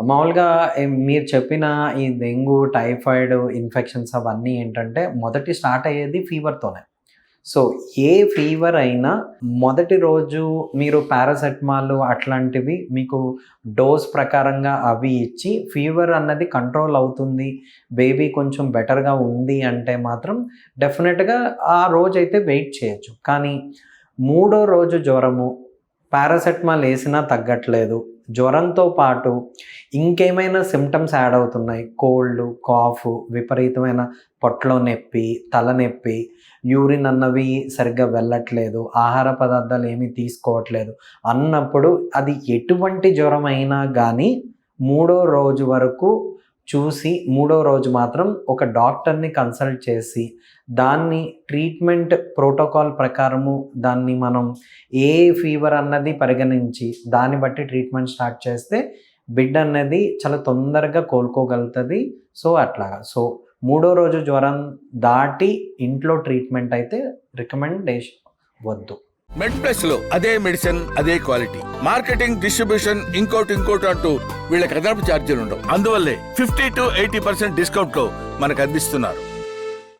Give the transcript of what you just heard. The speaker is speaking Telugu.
మామూలుగా మీరు చెప్పిన ఈ డెంగ్యూ, టైఫాయిడ్ ఇన్ఫెక్షన్స్ అవన్నీ ఏంటంటే మొదటి స్టార్ట్ అయ్యేది ఫీవర్‌తోనే. సో, ఏ ఫీవర్ అయినా మొదటి రోజు మీరు పారాసెటమాల్ అట్లాంటివి మీకు డోస్ ప్రకారంగా అవి ఇచ్చి ఫీవర్ అన్నది కంట్రోల్ అవుతుంది. బేబీ కొంచెం బెటర్‌గా ఉంది అంటే మాత్రం డెఫినిట్‌గా ఆ రోజైతే వెయిట్ చేయొచ్చు. కానీ మూడో రోజు జ్వరము, పారాసెటమాల్ ఏసినా తగ్గట్లేదు. జ్వరంతో పాటు ఇంకేమైనా సింప్టమ్స్ యాడ్ అవుతున్నాయి. కోల్డ్, కాఫ్, విపరీతమైన పొట్టలో నొప్పి, తలనొప్పి, యూరిన్ అన్నవి సరిగ్గా వెళ్ళట్లేదు, ఆహార పదార్థాలు ఏమీ తీసుకోవట్లేదు అన్నప్పుడు అది ఎటువంటి జ్వరమైనా గానీ మూడో రోజు వరకు చూసి, మూడో రోజు మాత్రం ఒక డాక్టర్‌ని కన్సల్ట్ చేసి, దాన్ని ట్రీట్మెంట్ ప్రోటోకాల్ ప్రకారము దాన్ని మనం ఏ ఫీవర్ అన్నది పరిగణించి, దాన్ని బట్టి ట్రీట్మెంట్ స్టార్ట్ చేస్తే బిడ్డ అనేది చాలా తొందరగా కోలుకోగలుగుతది. సో, అట్లాగా. సో, మూడో రోజు జ్వరం దాటి ఇంట్లో ట్రీట్మెంట్ అయితే రికమెండేషన్ వద్దు. మెడ్ ప్లస్ లో అదే మెడిసిన్, అదే క్వాలిటీ, మార్కెటింగ్, డిస్ట్రిబ్యూషన్, ఇంకోటి అంటూ వీళ్ళకి అదనపు ఛార్జీలు ఉండవు. అందువల్లే 50 to 80% డిస్కౌంట్ లో మనకు అందిస్తున్నారు.